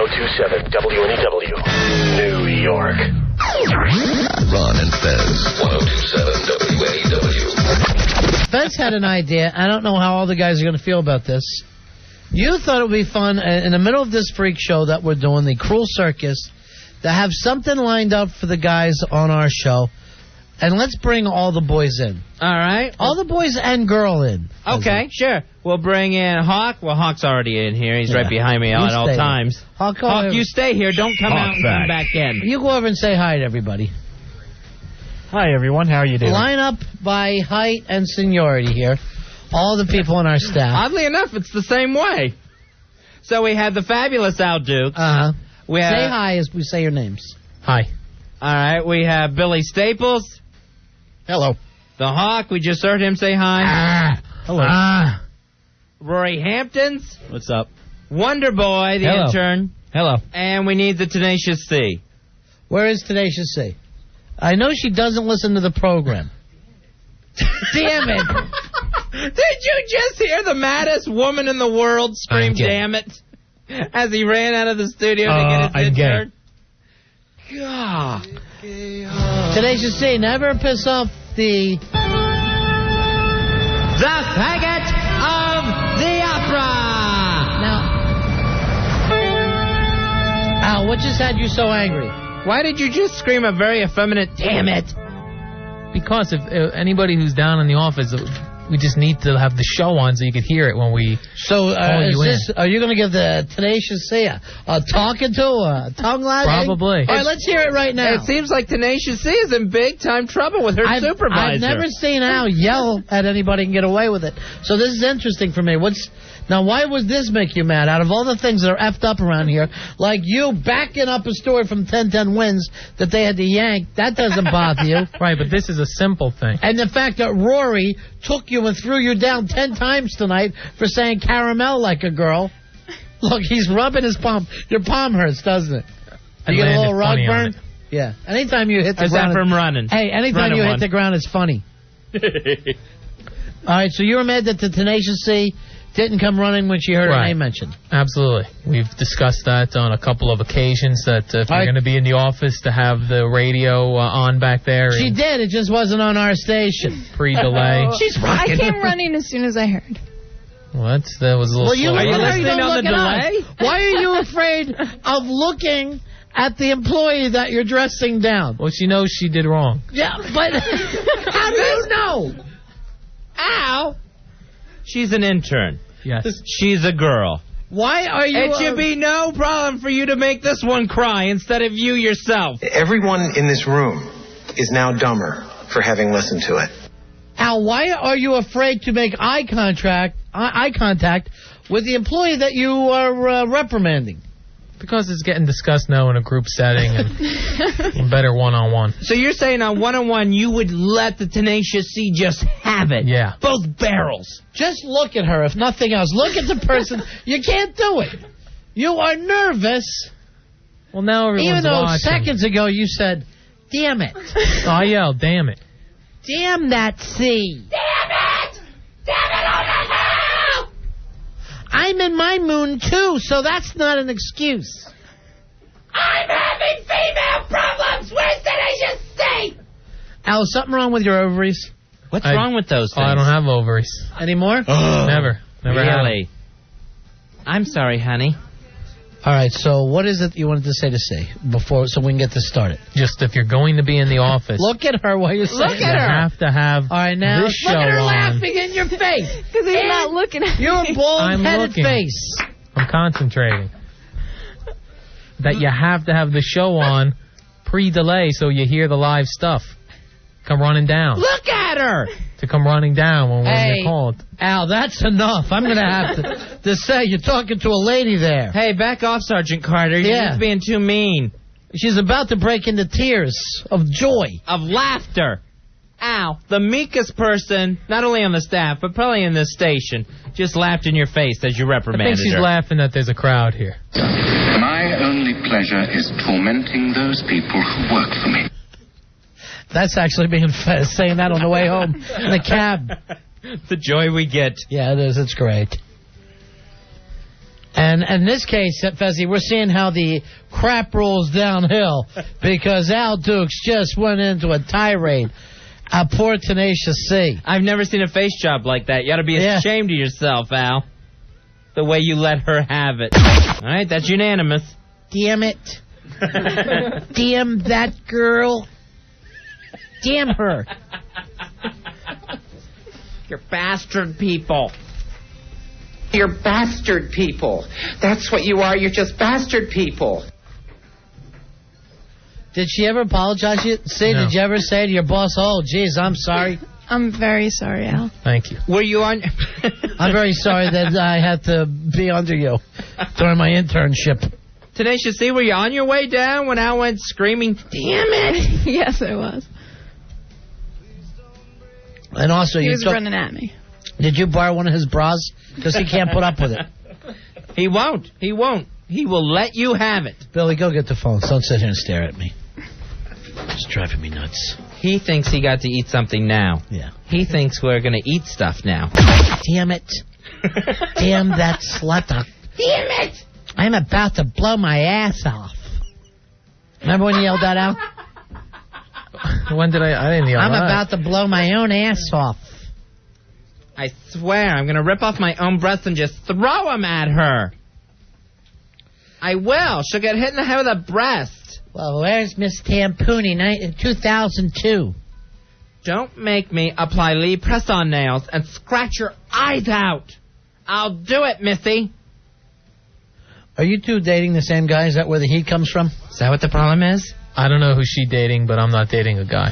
1027 WNEW, New York. Ron and Fez, 1027 WNEW. Fez had an idea. I don't know how all the guys are going to feel about this. You thought it would be fun in the middle of this freak show that we're doing, the Cruel Circus, to have something lined up for the guys on our show. And let's bring all the boys in. All right. All the boys and girl in. Okay, sure. We'll bring in Hawk. Well, Hawk's already in here. He's right behind me at all times. Hawk, you stay here. Don't come out and come back in. You go over and say hi to everybody. Hi, everyone. How are you doing? Line up by height and seniority here. All the people on our staff. Oddly enough, it's the same way. So we have the fabulous Al Dukes. Say hi as we say your names. Hi. All right. We have Billy Staples. Hello. The Hawk. We just heard him say hi. Hello. Rory Hamptons. What's up? Wonder Boy, the intern. Hello. And we need the Tenacious C. Where is Tenacious C? I know she doesn't listen to the program. Damn it. Did you just hear the maddest woman in the world scream, damn it, as he ran out of the studio to get his intern? God. Tenacious C, never piss off the faggot of the opera. Now, Al, what just had you so angry? Why did you just scream a very effeminate, damn it? Because if anybody who's down in the office, we just need to have the show on so you could hear it when we call you in. Are you going to give the Tenacious C a talking to, a tongue lagging? Probably. All right, let's hear it right now. It seems like Tenacious C is in big-time trouble with her supervisor. I've never seen Al yell at anybody and get away with it. So this is interesting for me. Now, why would this make you mad? Out of all the things that are effed up around here, like you backing up a story from 1010 Wins that they had to yank, that doesn't bother you. Right, but this is a simple thing. And the fact that Rory took you and threw you down 10 times tonight for saying caramel like a girl. Look, he's rubbing his palm. Your palm hurts, doesn't it? You get a little rug burn? Yeah. Anytime you hit the ground. From running. Hey, anytime you hit the ground, it's funny. All right, so you were mad that the Tenacious C didn't come running when she heard her name mentioned. Absolutely. We've discussed that on a couple of occasions, that if you're going to be in the office, to have the radio on back there. She did. It just wasn't on our station. Pre-delay. She's rocking. I came running as soon as I heard. What? That was a little slow. Are you listening on the delay? Why are you afraid of looking at the employee that you're dressing down? Well, she knows she did wrong. Yeah, but how do you know? Ow. She's an intern. Yes. She's a girl. Why are you... It should be no problem for you to make this one cry instead of you yourself. Everyone in this room is now dumber for having listened to it. Al, why are you afraid to make eye contact with the employee that you are reprimanding? Because it's getting discussed now in a group setting and better one-on-one. So you're saying on one-on-one you would let the Tenacious C just have it? Yeah. Both barrels. Just look at her, if nothing else. Look at the person. You can't do it. You are nervous. Well, now everyone's even though watching. Seconds ago you said, damn it. Oh, I yelled, damn it. Damn that C. Damn it! Damn it on the hell! I'm in my moon, too, so that's not an excuse. I'm having female problems. Where's Tenacious C? Al, is something wrong with your ovaries? What's wrong with those things? Oh, I don't have ovaries. Anymore? Never. Never really? I'm sorry, honey. All right, so what is it you wanted to say before, so we can get this started? Just if you're going to be in the office. Look at her while you're saying Look at her. You have to have all right, now, this show look at her on. laughing in your face. Because he's not looking at your me. bald-headed face. I'm concentrating. That you have to have the show on pre-delay so you hear the live stuff. Come running down. Look at her. To come running down when you're called. Al, that's enough. I'm going to have to say you're talking to a lady there. Hey, back off, Sergeant Carter. You're being too mean. She's about to break into tears of joy. Of laughter. Ow, the meekest person, not only on the staff, but probably in this station, just laughed in your face as you reprimanded I think she's laughing that there's a crowd here. My only pleasure is tormenting those people who work for me. That's actually being saying that on the way home in the cab. The joy we get. Yeah, it is. It's great. And in this case, Fezzi, we're seeing how the crap rolls downhill because Al Dukes just went into a tirade. Poor Tenacious C. I've never seen a face job like that. You ought to be ashamed of yourself, Al. The way you let her have it. All right, that's unanimous. Damn it. Damn that girl. Damn her. You're bastard people. You're bastard people. That's what you are. You're just bastard people. Did she ever apologize to you? See, No. Did you ever say to your boss, oh, geez, I'm sorry? I'm very sorry, Al. Thank you. Were you on... I'm very sorry that I had to be under you during my internship. Tenacious C, were you on your way down when Al went screaming, damn it? Yes, I was. And also, He you was running at me. Did you borrow one of his bras? Because he can't put up with it. He won't. He won't. He will let you have it. Billy, go get the phone. Don't sit here and stare at me. It's driving me nuts. He thinks he got to eat something now. Yeah. He thinks we're going to eat stuff now. Damn it. Damn that slut. Damn it. I'm about to blow my ass off. Remember when you yelled that out? When did I didn't yell I'm that. about to blow my own ass off. I swear I'm going to rip off my own breasts and just throw them at her. I will. She'll get hit in the head with a breast. Well, where's Miss Tampooni, 2002? Don't make me apply Lee press-on nails and scratch your eyes out. I'll do it, Missy. Are you two dating the same guy? Is that where the heat comes from? Is that what the problem is? I don't know who she's dating, but I'm not dating a guy.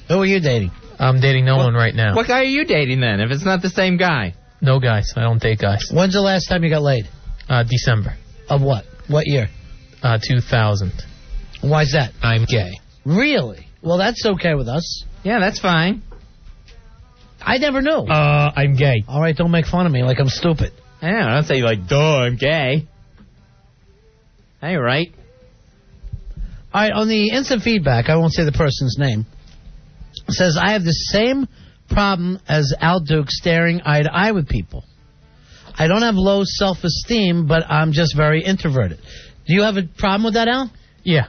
Who are you dating? I'm dating no one right now. What guy are you dating then, if it's not the same guy? No guys. I don't date guys. When's the last time you got laid? December. Of what? What year? 2000. Why's that? I'm gay. Really? Well, that's okay with us. Yeah, that's fine. I never knew. I'm gay. All right, don't make fun of me like I'm stupid. Yeah, don't say like, duh, I'm gay. Hey, right. All right, on the instant feedback, I won't say the person's name, it says, I have the same problem as Al Duke staring eye to eye with people. I don't have low self-esteem, but I'm just very introverted. Do you have a problem with that, Al? Yeah.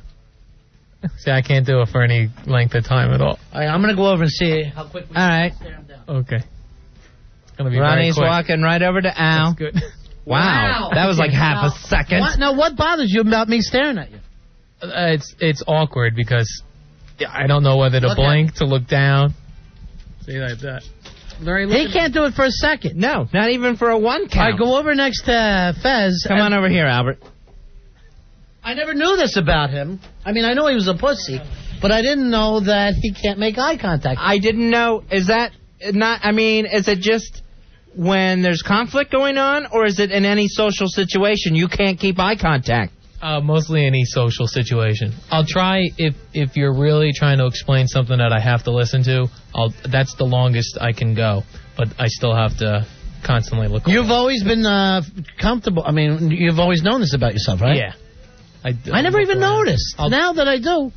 See, I can't do it for any length of time at all. All right, I'm going to go over and see how quick we All right. stare him down. Okay. It's gonna be Ronnie's very quick. walking right over to Al. That's good. Wow. That was like half a second. What bothers you about me staring at you? It's awkward because I don't know whether to Look blink, to look down. See, like that. He can't do it for a second. No, not even for a one All count. right, go over next to Fez. Come on over here, Albert. I never knew this about him. I mean, I know he was a pussy, but I didn't know that he can't make eye contact. I didn't know. Is that not? I mean, is it just when there's conflict going on, or is it in any social situation you can't keep eye contact? Mostly any social situation. I'll try if you're really trying to explain something that I have to listen to. That's the longest I can go, but I still have to constantly look. You've always been comfortable. I mean, you've always known this about yourself, right? Yeah. I never even noticed. Now that I do.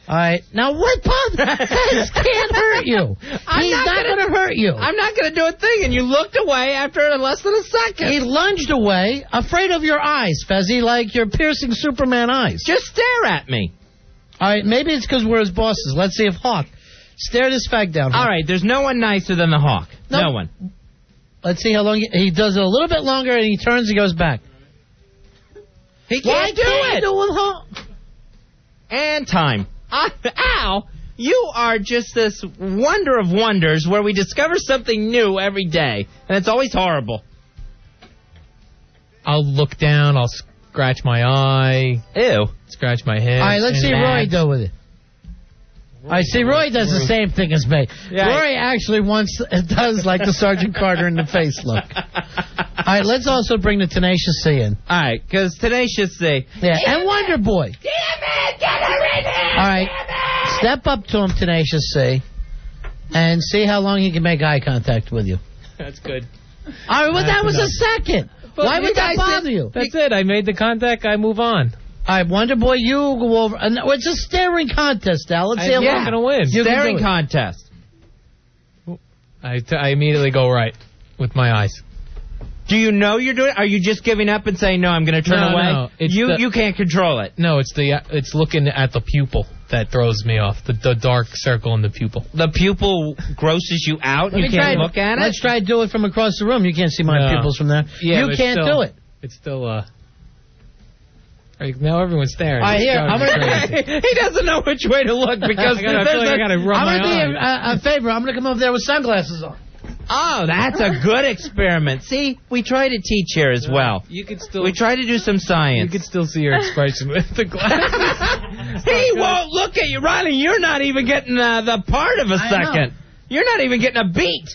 All right. Now, what Fez can't hurt you. He's not going to hurt you. I'm not going to do a thing, and you looked away after less than a second. He lunged away, afraid of your eyes, Fezzy, like your piercing Superman eyes. Just stare at me. All right, maybe it's because we're his bosses. Let's see if Hawk. Stare this fag down. All right, there's no one nicer than the Hawk. No one. Let's see how long he does it a little bit longer, and he turns and goes back. He can't do it. Do with Hawk? And time. Al, you are just this wonder of wonders where we discover something new every day, and it's always horrible. I'll look down. I'll scratch my eye. Ew. Scratch my head. All right, let's see Roy do with it. I see Roy does the same thing as me. Yeah. Roy actually does like the Sergeant Carter in the face look. All right, let's also bring the Tenacious C in. All right, because Tenacious C. Yeah, and Wonder Boy. Damn it! Get her in here! All right, step up to him, Tenacious C, and see how long he can make eye contact with you. That's good. All right, well, that was a second. But Why you would that guys bother you? That's it. I made the contact. I move on. All right, Wonder Boy, you go over. It's a staring contest, Al. Let's see how I'm long. going to win. You can Staring do it. contest. I immediately go right with my eyes. Do you know you're doing it? Are you just giving up and saying, no, I'm going to turn away? No. You can't control it. No, it's looking at the pupil that throws me off. The dark circle in the pupil. The pupil grosses you out? You can't look at it? Let's try to do it from across the room. You can't see my pupils from there. Yeah, you can't do it. It's still, now everyone's staring. All right, here, he doesn't know which way to look because I gotta rub my I'm going to be a favor. I'm going to come over there with sunglasses on. Oh, that's a good experiment. See, we try to teach here as well. You could still. We try to do some science. You could still see your expression with the glasses. He won't look at you, Ronnie. You're not even getting the part of a second. You're not even getting a beat.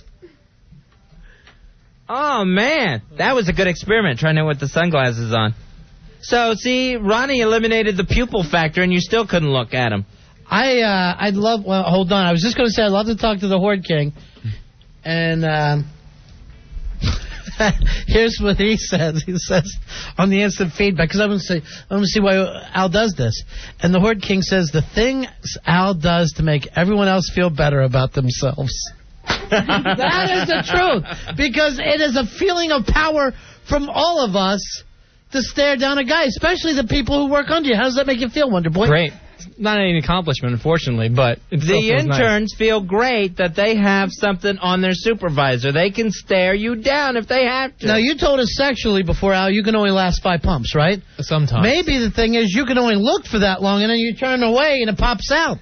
Oh, man. That was a good experiment, trying it with the sunglasses on. So, see, Ronnie eliminated the pupil factor, and you still couldn't look at him. I'd love... Well, hold on. I was just going to say I'd love to talk to the Horde King. And here's what he says. He says on the instant feedback, because I'm going to see why Al does this. And the Horde King says the thing Al does to make everyone else feel better about themselves. That is the truth. Because it is a feeling of power from all of us to stare down a guy, especially the people who work under you. How does that make you feel, Wonder Boy? Great. Not any accomplishment, unfortunately, but the interns feel great that they have something on their supervisor. They can stare you down if they have to. Now, you told us sexually before, Al, you can only last 5 pumps, right? Sometimes. Maybe the thing is you can only look for that long, and then you turn away and it pops out.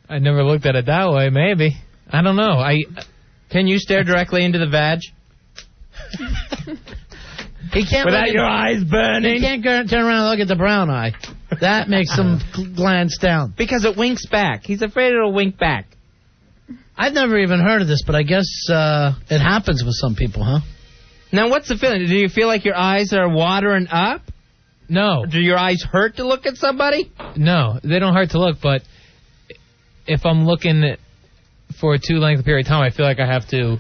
I never looked at it that way. Maybe. I don't know. Can you stare directly into the vag? He can't without your eyes burning. He can't turn around and look at the brown eye. That makes him glance down. Because it winks back. He's afraid it'll wink back. I've never even heard of this, but I guess it happens with some people, huh? Now, what's the feeling? Do you feel like your eyes are watering up? No. Do your eyes hurt to look at somebody? No, they don't hurt to look, but if I'm looking for a too length period of time, I feel like I have to,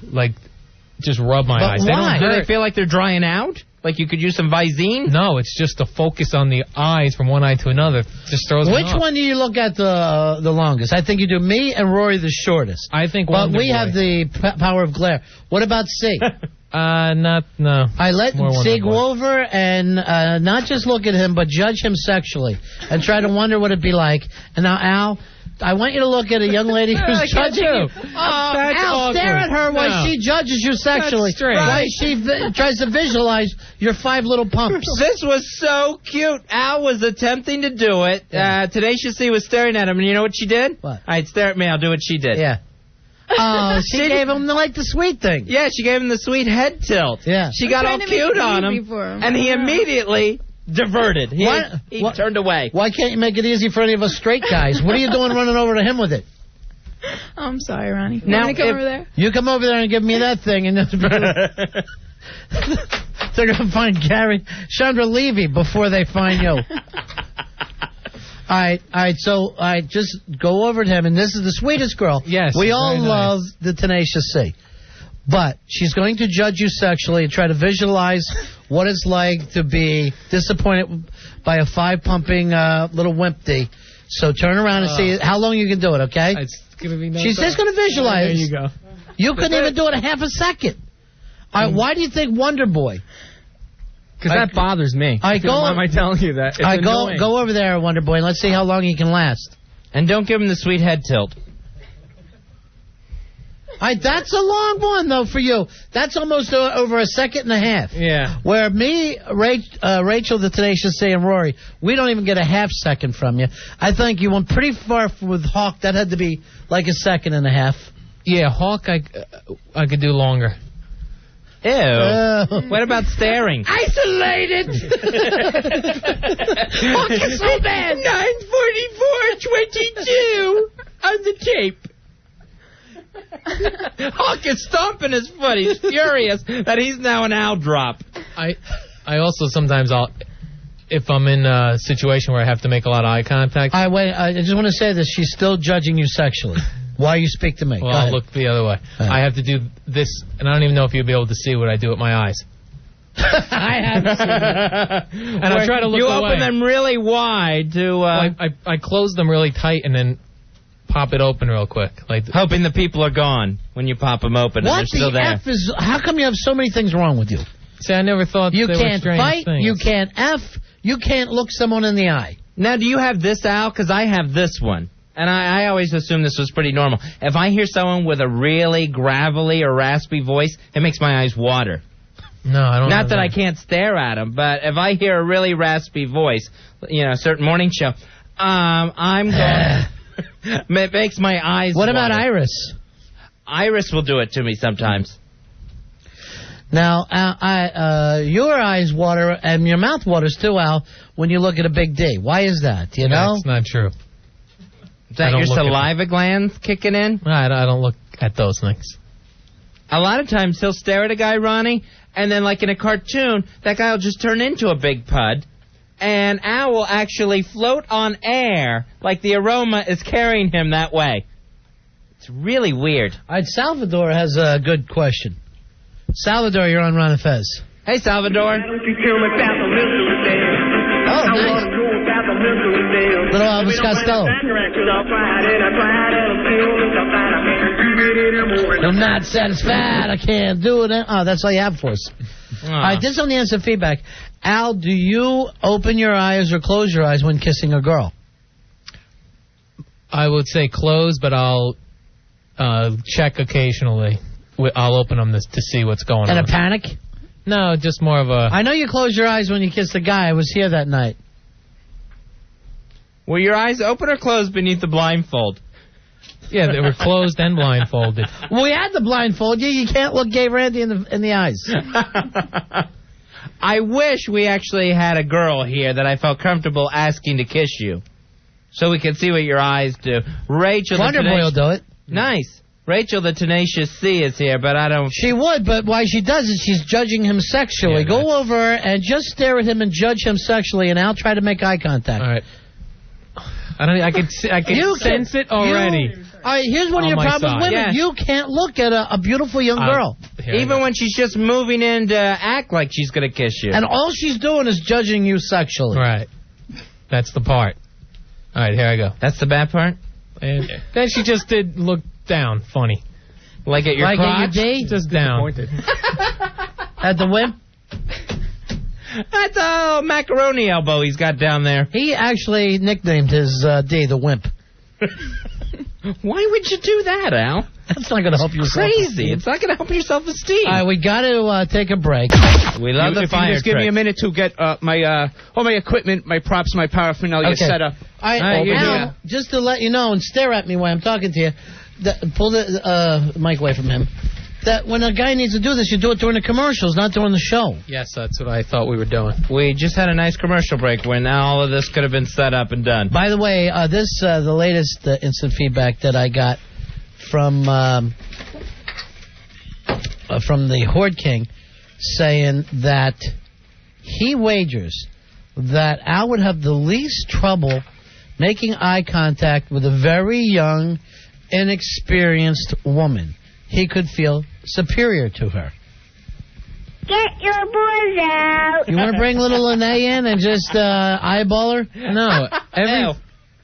just rub my eyes. Why? They don't hurt. Do they feel like they're drying out? Like you could use some Visine? No, it's just the focus on the eyes from one eye to another. Just throws me off. Which one do you look at the longest? I think you do me and Rory the shortest. I think But we have the power of glare. What about C? No. I let C go over and not just look at him, but judge him sexually and try to wonder what it'd be like. And now, Al, I want you to look at a young lady who's judging you. Al, stare at her while she judges you sexually. While she tries to visualize your 5 little pumps. This was so cute. Al was attempting to do it. Tenacious C was staring at him, and you know what she did? What? All right, stare at me. I'll do what she did. Yeah. Oh, she gave him the sweet thing. Yeah, she gave him the sweet head tilt. Yeah. She got all cute on him, and he immediately diverted. He turned away. Why can't you make it easy for any of us straight guys? What are you doing running over to him with it? I'm sorry, Ronnie. Now, Want to come over there? You come over there and give me that thing, and they're going to find Chandra Levy before they find you. All right, so just go over to him, and this is the sweetest girl. Yes, we all very love nice. the Tenacious C. But she's going to judge you sexually and try to visualize what it's like to be disappointed by a 5-pumping little wimpy. So turn around and see how long you can do it, okay? It's gonna be She's just going to visualize. There you go. You couldn't even do it a half a second. All right, why do you think Wonder Boy? Because that bothers me. Why am I telling you that? It's go over there, Wonder Boy, and let's see how long he can last. And don't give him the sweet head tilt. That's a long one, though, for you. That's almost over a second and a half. Yeah. Where me, Rachel, the Tenacious C, and Rory, we don't even get a half second from you. I think you went pretty far with Hawk. That had to be like a second and a half. Yeah, Hawk, I could do longer. Ew. What about staring? Isolated! Hawk is so bad! 9:44:22 on the tape. Hawk is stomping his foot. He's furious that he's now an Al drop. I also sometimes if I'm in a situation where I have to make a lot of eye contact. I just want to say this. She's still judging you sexually. Why you speak to me? Well, I'll look the other way. I have to do this, and I don't even know if you'll be able to see what I do with my eyes. I haven't seen it. And I try to look away. You open them really wide to... I close them really tight and then pop it open real quick. Like hoping the people are gone when you pop them open and they're still there. What the F is... How come you have so many things wrong with you? See, I never thought you they were can't strange fight, things. you can't F, you can't look someone in the eye. Now, do you have this, Al? Because I have this one. And I always assumed this was pretty normal. If I hear someone with a really gravelly or raspy voice, it makes my eyes water. No, I don't. Not that I can't stare at them, but if I hear a really raspy voice, a certain morning show, I'm going... It makes my eyes What water. about Iris? Iris will do it to me sometimes. Now, your eyes water and your mouth waters too, Al, when you look at a big D. Why is that? You know? That's not true. Is that your saliva glands kicking in? I don't look at those things. A lot of times he'll stare at a guy, Ronnie, and then like in a cartoon, that guy will just turn into a big pud, and Al will actually float on air like the aroma is carrying him that way. It's really weird. All right, Salvador has a good question. Salvador, you're on Ron and Fez. Hey, Salvador. Oh, nice. Little Elvis Costello. I'm not satisfied. I can't do it. Oh, that's all you have for us. All right, this is on the instant feedback. Al, do you open your eyes or close your eyes when kissing a girl? I would say close, but I'll check occasionally. I'll open them to see what's going on. In a panic? No, just more of a... I know you close your eyes when you kiss the guy. I was here that night. Were your eyes open or closed beneath the blindfold? Yeah, they were closed and blindfolded. Well, we had to blindfold you. You can't look Gay Randy in the eyes. I wish we actually had a girl here that I felt comfortable asking to kiss you, so we could see what your eyes do. Rachel, Wonder Boy will do it. Nice. Rachel, the Tenacious C, is here, but I don't... She would, but why she does is she's judging him sexually. Yeah, Go over and just stare at him and judge him sexually, and I'll try to make eye contact. All right. I can sense it already. All right, here's one of your problems with women. Yes. You can't look at a beautiful young girl. Even when she's just moving in to act like she's going to kiss you. And all she's doing is judging you sexually. Right. That's the part. All right, here I go. That's the bad part? And then she just did look down, funny. Like at your Like crotch? at your D? Just down. At the wimp? That's a macaroni elbow he's got down there. He actually nicknamed his D the wimp. Why would you do that, Al? That's not going to help you. Crazy. It's not going to help your self-esteem. All right, we got to take a break. We love the fire. If you just give me a minute to get all my equipment, my props, my paraphernalia set up. All right, Al, just to let you know and stare at me while I'm talking to you, pull the mic away from him. That when a guy needs to do this, you do it during the commercials, not during the show. Yes, that's what I thought we were doing. We just had a nice commercial break where now all of this could have been set up and done. By the way, the latest instant feedback that I got from the Horde King saying that he wagers that Al would have the least trouble making eye contact with a very young, inexperienced woman. He could feel superior to her. Get your boys out. You want to bring little Lene in and just eyeball her? No.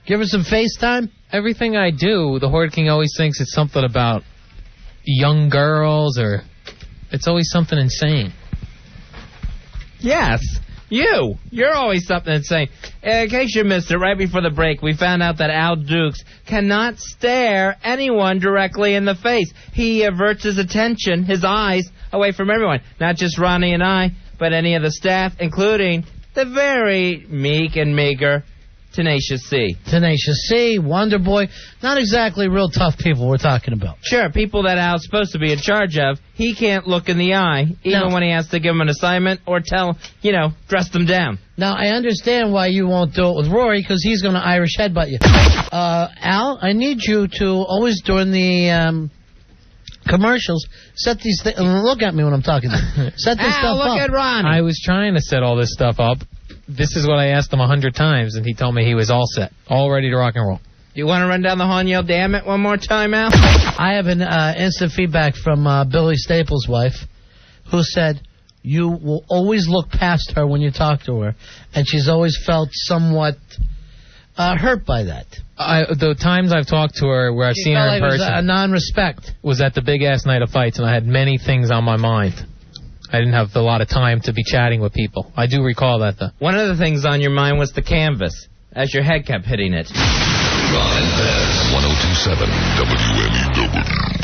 Give her some FaceTime? Everything I do, the Horde King always thinks it's something about young girls or it's always something insane. Yes. You're always something insane. In case you missed it, right before the break, we found out that Al Dukes cannot stare anyone directly in the face. He averts his attention, his eyes, away from everyone. Not just Ronnie and I, but any of the staff, including the very meek and meager Tenacious C. Tenacious C, Wonder Boy. Not exactly real tough people we're talking about. Sure, people that Al's supposed to be in charge of, he can't look in the eye, even when he has to give them an assignment or dress them down. Now, I understand why you won't do it with Rory, because he's going to Irish headbutt you. Al, I need you to always, during the commercials, set these things... Look at me when I'm talking to you. Set this stuff up. Look at Ronnie. I was trying to set all this stuff up. This is what I asked him 100 times, and he told me he was all set, all ready to rock and roll. You want to run down the hall and yell, damn it, one more time, Al? I have an instant feedback from Billy Staples' wife, who said, you will always look past her when you talk to her, and she's always felt somewhat hurt by that. The times I've talked to her where I've seen her in person It was a non-respect. was at the big-ass night of fights, and I had many things on my mind. I didn't have a lot of time to be chatting with people. I do recall that, though. One of the things on your mind was the canvas, as your head kept hitting it. Ron and Fez, 102.7 WMEW.